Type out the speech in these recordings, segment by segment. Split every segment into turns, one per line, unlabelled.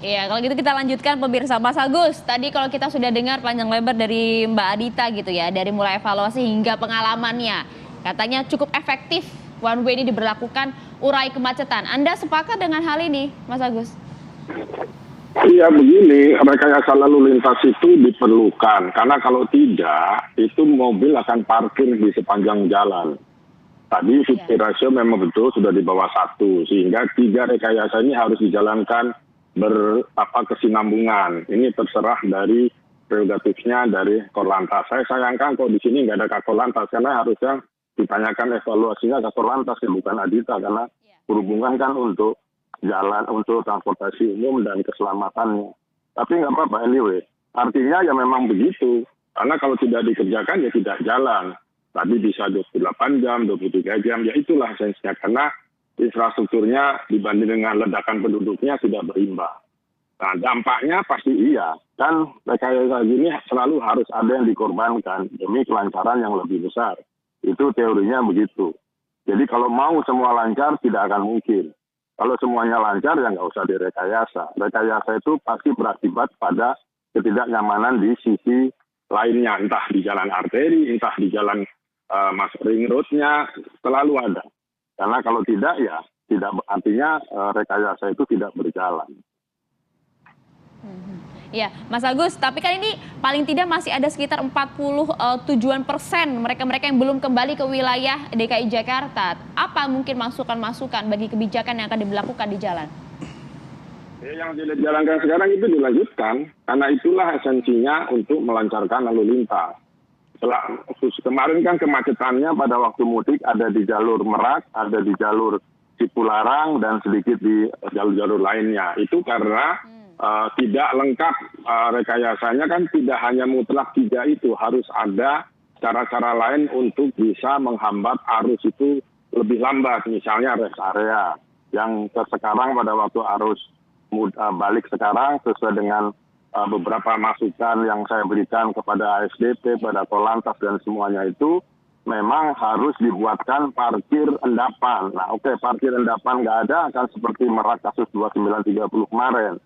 Iya, kalau gitu kita lanjutkan pemirsa. Mas Agus, tadi kalau kita sudah dengar panjang lebar dari Mbak Adita gitu ya, dari mulai evaluasi hingga pengalamannya, katanya cukup efektif one way ini diberlakukan urai kemacetan. Anda sepakat dengan hal ini, Mas Agus?
Iya begini, rekayasa lalu lintas itu diperlukan karena kalau tidak itu mobil akan parkir di sepanjang jalan. Tadi speed ratio memang betul sudah di bawah 1, sehingga 3 rekayasa ini harus dijalankan kesinambungan. Ini terserah dari prerogatifnya dari Korlantas. Saya sayangkan kok di sini nggak ada Korlantas, karena harusnya ditanyakan evaluasinya ke Korlantas, bukan Adita, karena berhubungan kan untuk jalan, untuk transportasi umum dan keselamatannya. Tapi nggak apa-apa anyway. Artinya ya memang begitu. Karena kalau tidak dikerjakan ya tidak jalan. Tadi bisa 28 jam, 23 jam, ya itulah esensinya. Karena infrastrukturnya dibanding dengan ledakan penduduknya tidak berimbang. Nah dampaknya pasti iya. Dan rekayasa gini selalu harus ada yang dikorbankan demi kelancaran yang lebih besar. Itu teorinya begitu. Jadi kalau mau semua lancar tidak akan mungkin. Kalau semuanya lancar ya nggak usah direkayasa. Rekayasa itu pasti berakibat pada ketidaknyamanan di sisi lainnya. Entah di jalan arteri, entah di jalan ring road-nya, selalu ada. Karena kalau tidak ya tidak, artinya rekayasa itu tidak berjalan.
Ya, Mas Agus, tapi kan ini paling tidak masih ada sekitar 47% mereka-mereka yang belum kembali ke wilayah DKI Jakarta. Apa mungkin masukan-masukan bagi kebijakan yang akan diberlakukan di jalan?
Yang dijalankan sekarang itu dilanjutkan, karena itulah esensinya untuk melancarkan lalu lintas. Kemarin kan kemacetannya pada waktu mudik ada di jalur Merak, ada di jalur Cipularang, dan sedikit di jalur-jalur lainnya. Itu karena tidak lengkap rekayasanya, kan tidak hanya mutlak 3 itu, harus ada cara-cara lain untuk bisa menghambat arus itu lebih lambat. Misalnya rest area yang sekarang pada waktu arus balik sekarang sesuai dengan beberapa masukan yang saya berikan kepada ASDP, pada Korlantas dan semuanya itu memang harus dibuatkan parkir endapan. Nah oke, parkir endapan nggak ada akan seperti Merak kasus 2930 kemarin.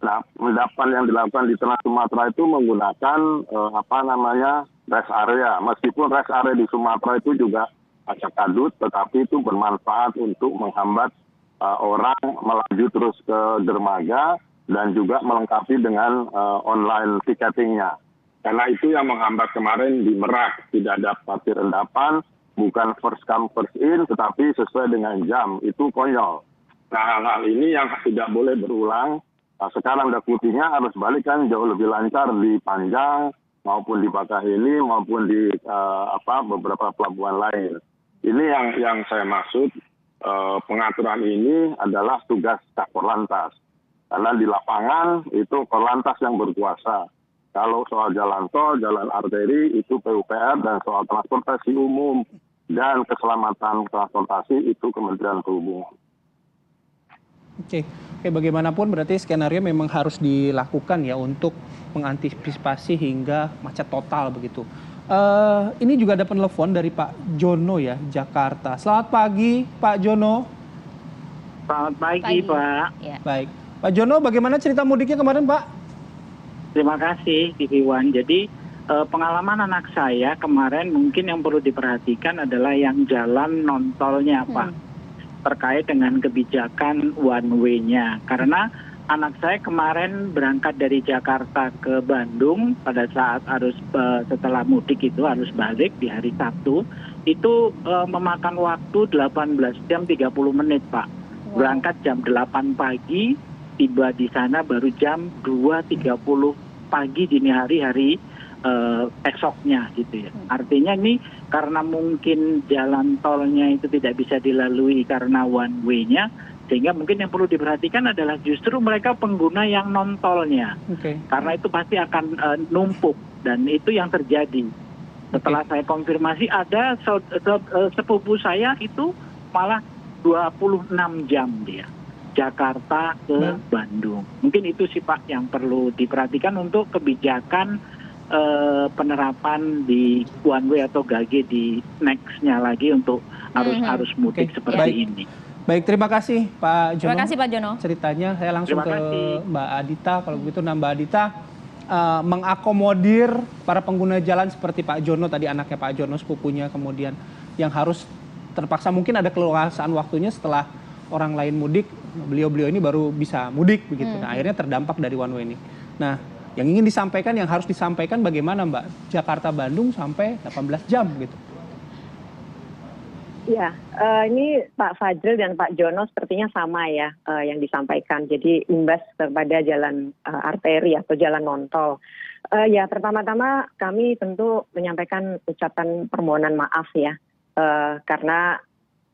Nah endapan yang dilakukan di Tengah Sumatera itu menggunakan rest area. Meskipun rest area di Sumatera itu juga acak adut, tetapi itu bermanfaat untuk menghambat orang melaju terus ke dermaga dan juga melengkapi dengan online ticketingnya. Karena itu yang menghambat kemarin di Merak, tidak ada parkir endapan, bukan first come first in, tetapi sesuai dengan jam, itu konyol. Nah hal-hal ini yang tidak boleh berulang. Sekarang putihnya harus balik kan jauh lebih lancar di Panjang maupun di Bakaheni maupun di beberapa pelabuhan lain. Ini yang saya maksud, pengaturan ini adalah tugas Korlantas. Karena di lapangan itu Korlantas yang berkuasa. Kalau soal jalan tol, jalan arteri itu PUPR, dan soal transportasi umum dan keselamatan transportasi itu Kementerian Perhubungan.
Oke, bagaimanapun berarti skenario memang harus dilakukan ya untuk mengantisipasi hingga macet total begitu. Ini juga ada penelpon dari Pak Jono ya, Jakarta. Selamat pagi Pak Jono.
Selamat pagi Pak.
Ya.
Baik. Pak Jono, bagaimana cerita mudiknya kemarin, Pak?
Terima kasih, TV One. Jadi pengalaman anak saya kemarin mungkin yang perlu diperhatikan adalah yang jalan non-tolnya, Pak. Terkait dengan kebijakan one way-nya. Karena anak saya kemarin berangkat dari Jakarta ke Bandung pada saat setelah mudik itu harus balik di hari Sabtu. Itu memakan waktu 18 jam 30 menit, Pak. Berangkat jam 8 pagi, tiba di sana baru jam 2.30 pagi dini hari esoknya gitu ya. Artinya ini karena mungkin jalan tolnya itu tidak bisa dilalui karena one way-nya, sehingga mungkin yang perlu diperhatikan adalah justru mereka pengguna yang non tolnya. Karena itu pasti akan numpuk, dan itu yang terjadi. Setelah saya konfirmasi, ada sepupu saya itu malah 26 jam dia. Jakarta ke Bandung. Mungkin itu sih Pak yang perlu diperhatikan untuk kebijakan penerapan di one way atau gage di next-nya lagi untuk arus mudik seperti ini.
Baik, terima kasih Pak Jono.
Terima kasih Pak Jono.
Ceritanya saya langsung
Terima
ke
kasih.
Mbak Adita. Kalau begitu, nah Mbak Adita mengakomodir para pengguna jalan seperti Pak Jono tadi, anaknya Pak Jono, sepupunya, kemudian yang harus terpaksa mungkin ada keleluasaan waktunya setelah orang lain mudik, beliau-beliau ini baru bisa mudik begitu. Nah, akhirnya terdampak dari one way ini. Nah, yang ingin disampaikan, yang harus disampaikan bagaimana Mbak? Jakarta Bandung sampai 18 jam gitu.
Ya, ini Pak Fajril dan Pak Jono sepertinya sama ya yang disampaikan. Jadi imbas kepada jalan arteri atau jalan non-tol. Ya, pertama-tama kami tentu menyampaikan ucapan permohonan maaf ya, karena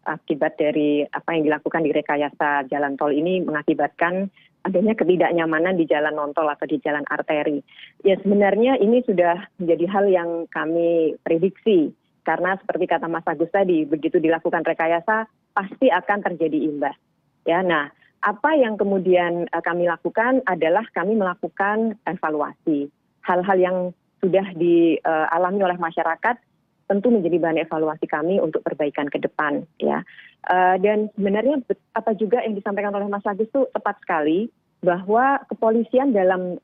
akibat dari apa yang dilakukan di rekayasa jalan tol ini mengakibatkan adanya ketidaknyamanan di jalan non-tol atau di jalan arteri. Ya, sebenarnya ini sudah menjadi hal yang kami prediksi. Karena seperti kata Mas Agus tadi, begitu dilakukan rekayasa, pasti akan terjadi imbas. Ya, nah, apa yang kemudian kami lakukan adalah kami melakukan evaluasi. Hal-hal yang sudah dialami oleh masyarakat tentu menjadi bahan evaluasi kami untuk perbaikan ke depan. Ya, dan sebenarnya apa juga yang disampaikan oleh Mas Agus itu tepat sekali, bahwa kepolisian dalam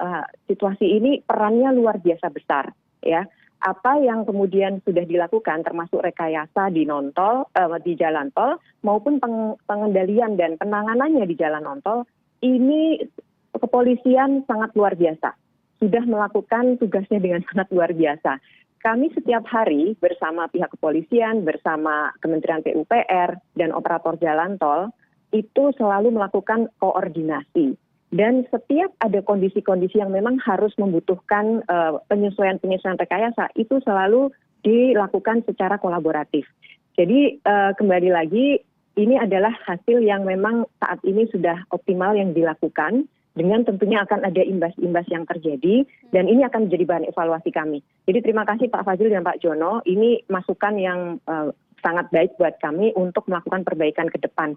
situasi ini perannya luar biasa besar. Ya. Apa yang kemudian sudah dilakukan termasuk rekayasa di non-tol, di jalan tol maupun pengendalian dan penanganannya di jalan non-tol, ini kepolisian sangat luar biasa. Sudah melakukan tugasnya dengan sangat luar biasa. Kami setiap hari bersama pihak kepolisian, bersama Kementerian PUPR dan operator jalan tol itu selalu melakukan koordinasi. Dan setiap ada kondisi-kondisi yang memang harus membutuhkan penyesuaian-penyesuaian rekayasa, itu selalu dilakukan secara kolaboratif. Jadi kembali lagi, ini adalah hasil yang memang saat ini sudah optimal yang dilakukan, dengan tentunya akan ada imbas-imbas yang terjadi, dan ini akan menjadi bahan evaluasi kami. Jadi terima kasih Pak Fajril dan Pak Jono, ini masukan yang sangat baik buat kami untuk melakukan perbaikan ke depan.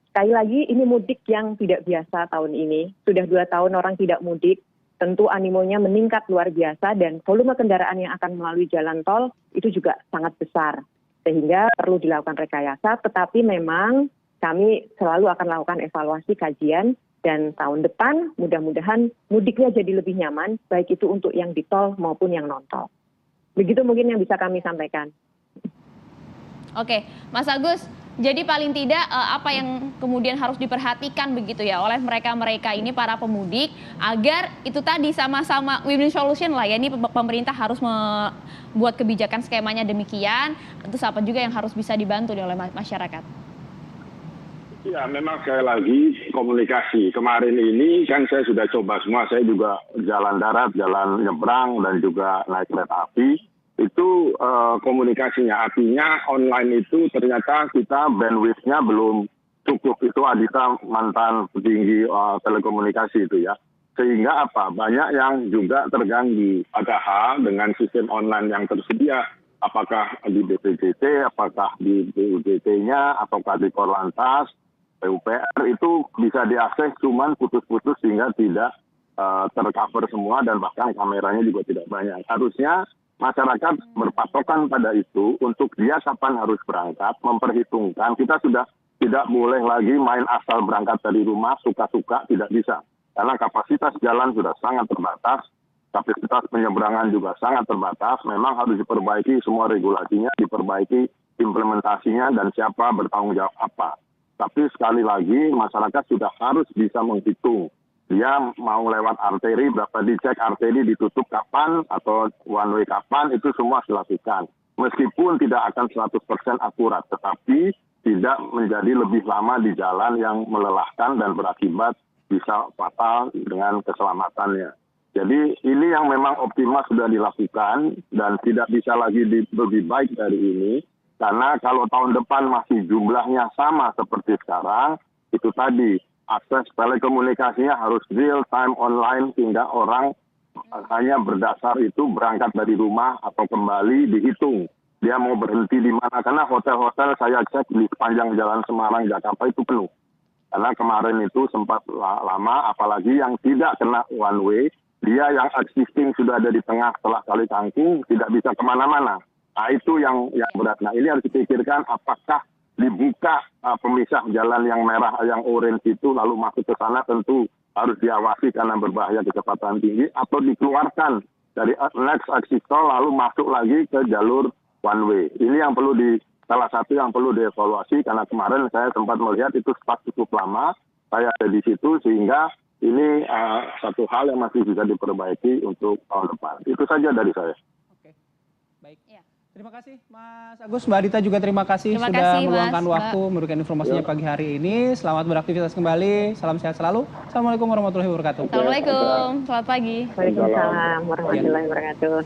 Sekali lagi, ini mudik yang tidak biasa tahun ini. Sudah 2 tahun orang tidak mudik, tentu animonya meningkat luar biasa dan volume kendaraan yang akan melalui jalan tol itu juga sangat besar. Sehingga perlu dilakukan rekayasa, tetapi memang kami selalu akan lakukan evaluasi kajian dan tahun depan mudah-mudahan mudiknya jadi lebih nyaman, baik itu untuk yang di tol maupun yang non-tol. Begitu mungkin yang bisa kami sampaikan.
Oke, Mas Agus. Jadi paling tidak apa yang kemudian harus diperhatikan begitu ya oleh mereka-mereka ini para pemudik agar itu tadi sama-sama win-win solution lah ya, ini pemerintah harus membuat kebijakan skemanya demikian, terus apa juga yang harus bisa dibantu oleh masyarakat?
Ya, memang sekali lagi komunikasi. Kemarin ini kan saya sudah coba semua, saya juga jalan darat, jalan nyebrang dan juga naik kereta api. Itu komunikasinya, artinya online itu ternyata kita bandwidth-nya belum cukup. Itu Adita mantan petinggi telekomunikasi itu ya. Sehingga apa? Banyak yang juga terganggu. Padahal dengan sistem online yang tersedia, apakah di BPJT, apakah di BUJT-nya, ataukah di Korlantas, PUPR, itu bisa diakses cuman putus-putus sehingga tidak tercover semua dan bahkan kameranya juga tidak banyak. Harusnya masyarakat berpatokan pada itu untuk dia kapan harus berangkat, memperhitungkan. Kita sudah tidak boleh lagi main asal berangkat dari rumah, suka-suka, tidak bisa. Karena kapasitas jalan sudah sangat terbatas, kapasitas penyeberangan juga sangat terbatas, memang harus diperbaiki semua regulasinya, diperbaiki implementasinya dan siapa bertanggung jawab apa. Tapi sekali lagi masyarakat sudah harus bisa menghitung. Dia mau lewat arteri, berapa dicek arteri ditutup kapan atau one way kapan, itu semua dilakukan. Meskipun tidak akan 100% akurat, tetapi tidak menjadi lebih lama di jalan yang melelahkan dan berakibat bisa fatal dengan keselamatannya. Jadi ini yang memang optimal sudah dilakukan dan tidak bisa lagi lebih baik dari ini. Karena kalau tahun depan masih jumlahnya sama seperti sekarang, itu tadi, akses telekomunikasinya harus real time online sehingga orang hanya berdasar itu berangkat dari rumah atau kembali dihitung. Dia mau berhenti di mana, karena hotel-hotel saya cek di sepanjang jalan Semarang, Jakarta itu penuh. Karena kemarin itu sempat lama, apalagi yang tidak kena one way, dia yang existing sudah ada di tengah setelah Kali Kangkung, tidak bisa kemana-mana. Nah itu yang berat. Nah ini harus dipikirkan apakah dibuka pemisah jalan yang merah, yang orange itu, lalu masuk ke sana tentu harus diawasi karena berbahaya kecepatan tinggi, atau dikeluarkan dari next exit tol lalu masuk lagi ke jalur one way. Ini yang perlu salah satu yang perlu dievaluasi, karena kemarin saya sempat melihat itu cukup lama saya ada di situ, sehingga ini satu hal yang masih bisa diperbaiki untuk tahun depan. Itu saja dari saya.
Oke, baik. Ya. Terima kasih Mas Agus, Mbak Adita juga terima kasih sudah meluangkan waktu memberikan informasinya pagi hari ini. Selamat beraktivitas kembali, salam sehat selalu. Assalamualaikum warahmatullahi wabarakatuh.
Assalamualaikum, selamat pagi.
Waalaikumsalam warahmatullahi wabarakatuh.